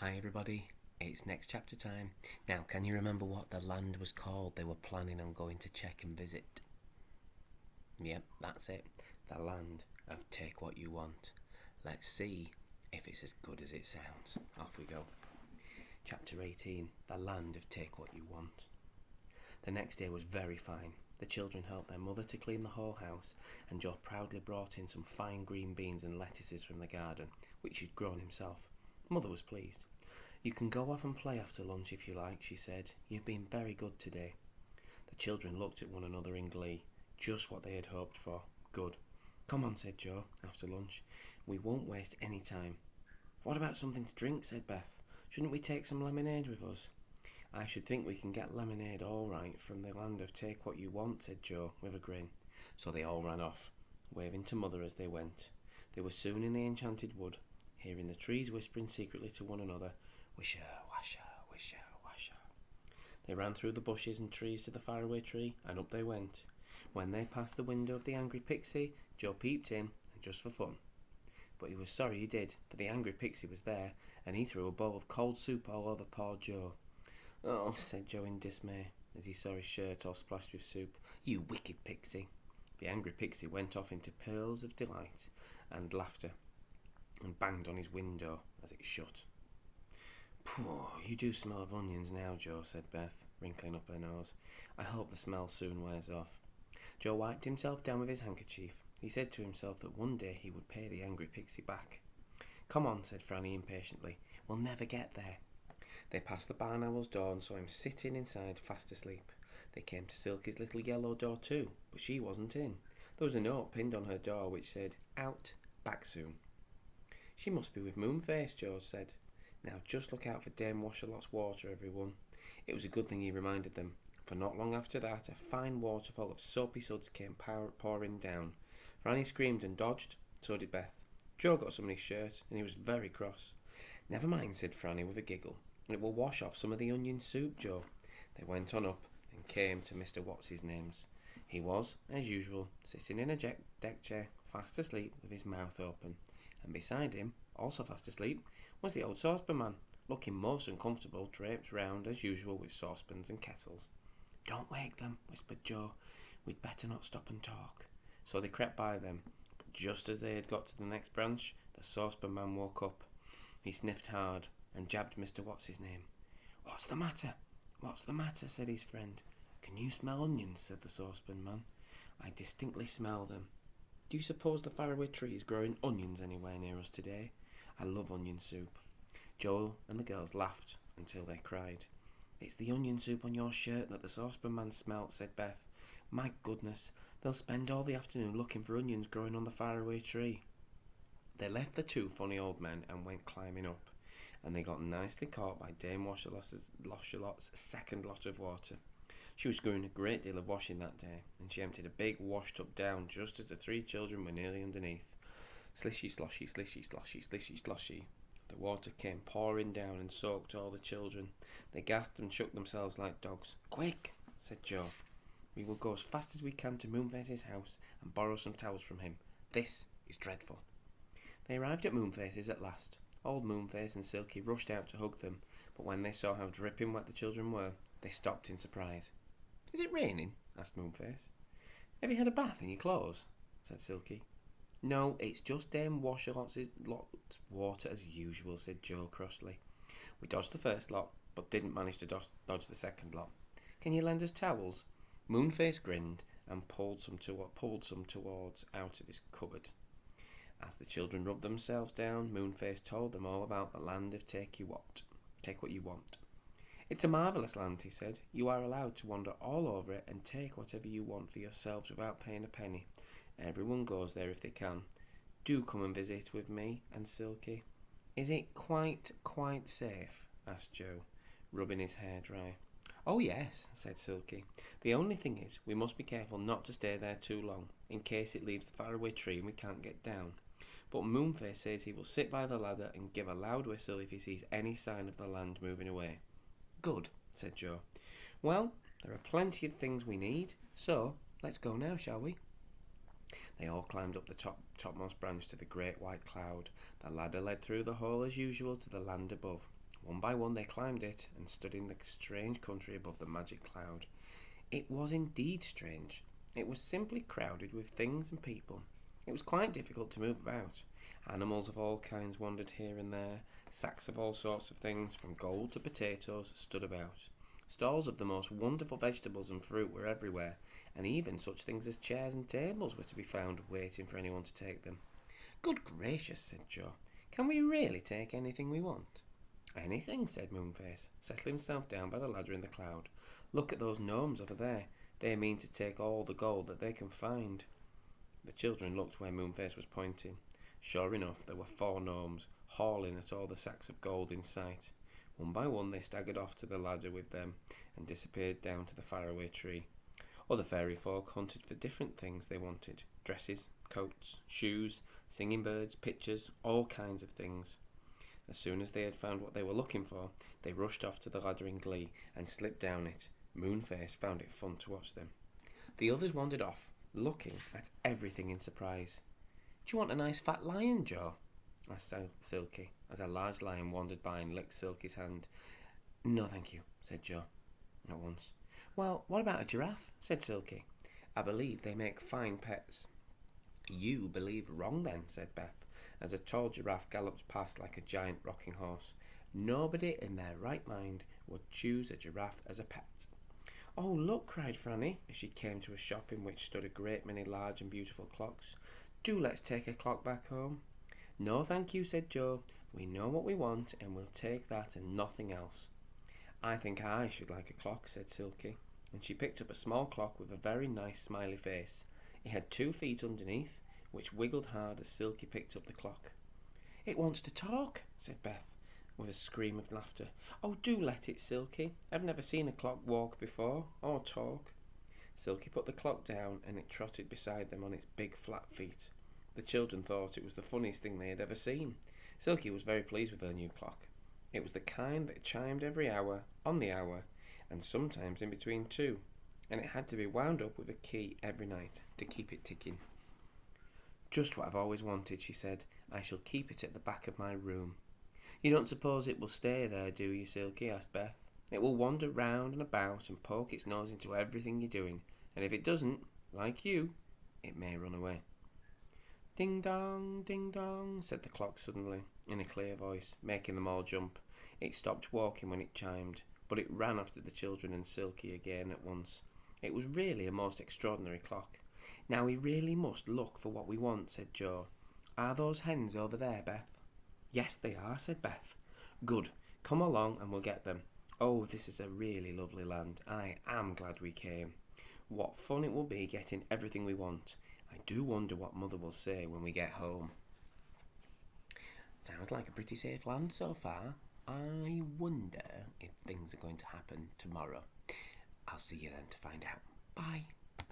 Hi everybody, it's next chapter time. Now, can you remember what the land was called they were planning on going to check and visit? Yep, that's it. The land of Take What You Want. Let's see if it's as good as it sounds. Off we go. Chapter 18, The Land of Take What You Want. The next day was very fine. The children helped their mother to clean the whole house, and Joe proudly brought in some fine green beans and lettuces from the garden, which he'd grown himself. Mother was pleased. "You can go off and play after lunch if you like," she said. "You've been very good today." The children looked at one another in glee. Just what they had hoped for. Good. "Come on," said Joe, after lunch. "We won't waste any time." "What about something to drink?" said Beth. "Shouldn't we take some lemonade with us?" "I should think we can get lemonade all right from the land of Take What You Want," said Joe, with a grin. So they all ran off, waving to Mother as they went. They were soon in the enchanted wood, hearing the trees whispering secretly to one another, "Wisha, washa, wisha, washa." They ran through the bushes and trees to the faraway tree, and up they went. When they passed the window of the angry pixie, Joe peeped in, just for fun. But he was sorry he did, for the angry pixie was there, and he threw a bowl of cold soup all over poor Joe. "Oh," said Joe in dismay, as he saw his shirt all splashed with soup. "You wicked pixie." The angry pixie went off into peals of delight and laughter, and banged on his window as it shut. "Poor, you do smell of onions now, Joe," said Beth, wrinkling up her nose. "I hope the smell soon wears off." Joe wiped himself down with his handkerchief. He said to himself that one day he would pay the angry pixie back. "Come on," said Franny impatiently. "We'll never get there." They passed the barn owl's door and saw him sitting inside fast asleep. They came to Silky's little yellow door too, but she wasn't in. There was a note pinned on her door which said, "Out, back soon." "She must be with Moonface," George said. "Now just look out for Dame Washerlot's water, everyone." It was a good thing he reminded them, for not long after that a fine waterfall of soapy suds came pouring down. Franny screamed and dodged, so did Beth. Joe got some on his shirt, and he was very cross. "Never mind," said Franny with a giggle. "It will wash off some of the onion soup, Joe." They went on up and came to Mr. What's-his-name's. He was, as usual, sitting in a deck chair, fast asleep with his mouth open, and beside him, also fast asleep, was the old saucepan man, looking most uncomfortable, draped round as usual with saucepans and kettles. "Don't wake them," whispered Joe. "We'd better not stop and talk." So they crept by them, but just as they had got to the next branch, the saucepan man woke up. He sniffed hard and jabbed Mr. What's-his-name. "What's the matter? What's the matter?" said his friend. "Can you smell onions?" said the saucepan man. "I distinctly smell them." "Do you suppose the faraway tree is growing onions anywhere near us today? I love onion soup." Joe and the girls laughed until they cried. "It's the onion soup on your shirt that the saucepan man smelt," said Beth. "My goodness, they'll spend all the afternoon looking for onions growing on the faraway tree." They left the two funny old men and went climbing up, and they got nicely caught by Dame Washerlot's second lot of water. She was doing a great deal of washing that day, and she emptied a big wash-tub down just as the three children were nearly underneath. Slishy sloshy, slishy sloshy, slishy sloshy. The water came pouring down and soaked all the children. They gasped and shook themselves like dogs. "Quick," said Joe. "We will go as fast as we can to Moonface's house and borrow some towels from him. This is dreadful." They arrived at Moonface's at last. Old Moonface and Silky rushed out to hug them, but when they saw how dripping wet the children were, they stopped in surprise. "Is it raining?" asked Moonface. "Have you had a bath in your clothes?" said Silky. "No, it's just Dame Washerlot's water as usual," said Joe crossly. "We dodged the first lot, but didn't manage to dodge the second lot. Can you lend us towels?" Moonface grinned and pulled some towards out of his cupboard. As the children rubbed themselves down, Moonface told them all about the land of Take What You Want. "It's a marvellous land," he said. "You are allowed to wander all over it and take whatever you want for yourselves without paying a penny. Everyone goes there if they can. Do come and visit with me and Silky." "Is it quite safe?" asked Joe, rubbing his hair dry. "Oh yes," said Silky. "The only thing is, we must be careful not to stay there too long, in case it leaves the faraway tree and we can't get down. But Moonface says he will sit by the ladder and give a loud whistle if he sees any sign of the land moving away." "Good," said Joe. "Well, there are plenty of things we need, so let's go now, shall we?" They all climbed up the topmost branch to the great white cloud. The ladder led through the hole as usual to the land above. One by one they climbed it and stood in the strange country above the magic cloud. It was indeed strange. It was simply crowded with things and people. It was quite difficult to move about. Animals of all kinds wandered here and there. Sacks of all sorts of things, from gold to potatoes, stood about. Stalls of the most wonderful vegetables and fruit were everywhere, and even such things as chairs and tables were to be found waiting for anyone to take them. "Good gracious," said Joe. "Can we really take anything we want?" "Anything," said Moonface, settling himself down by the ladder in the cloud. "Look at those gnomes over there. They mean to take all the gold that they can find." The children looked where Moonface was pointing. Sure enough, there were 4 gnomes, hauling at all the sacks of gold in sight. One by one they staggered off to the ladder with them and disappeared down to the faraway tree. Other fairy folk hunted for different things they wanted: dresses, coats, shoes, singing birds, pictures, all kinds of things. As soon as they had found what they were looking for, they rushed off to the ladder in glee and slipped down it. Moonface found it fun to watch them. The others wandered off, looking at everything in surprise. "Do you want a nice fat lion, Joe?" asked Silky, as a large lion wandered by and licked Silky's hand. "No, thank you," said Joe at once. "Well, what about a giraffe?" said Silky. "I believe they make fine pets." "You believe wrong then," said Beth, as a tall giraffe galloped past like a giant rocking horse. "Nobody in their right mind would choose a giraffe as a pet." "Oh, look," cried Franny, as she came to a shop in which stood a great many large and beautiful clocks. "Do let's take a clock back home." "No, thank you," said Joe. "We know what we want, and we'll take that and nothing else." "I think I should like a clock," said Silky, and she picked up a small clock with a very nice smiley face. It had 2 feet underneath, which wiggled hard as Silky picked up the clock. "It wants to talk," said Beth, with a scream of laughter. "Oh, do let it, Silky. I've never seen a clock walk before, or talk." Silky put the clock down, and it trotted beside them on its big flat feet. The children thought it was the funniest thing they had ever seen. Silky was very pleased with her new clock. It was the kind that chimed every hour, on the hour, and sometimes in between too, and it had to be wound up with a key every night to keep it ticking. "Just what I've always wanted," she said. "I shall keep it at the back of my room." "You don't suppose it will stay there, do you, Silky?" asked Beth. "It will wander round and about and poke its nose into everything you're doing, and if it doesn't, like you, it may run away." "Ding dong," said the clock suddenly, in a clear voice, making them all jump. It stopped walking when it chimed, but it ran after the children and Silky again at once. It was really a most extraordinary clock. "Now we really must look for what we want," said Joe. "Are those hens over there, Beth?" "Yes, they are," said Beth. "Good. Come along and we'll get them. Oh, this is a really lovely land. I am glad we came. What fun it will be getting everything we want. I do wonder what Mother will say when we get home." Sounds like a pretty safe land so far. I wonder if things are going to happen tomorrow. I'll see you then to find out. Bye.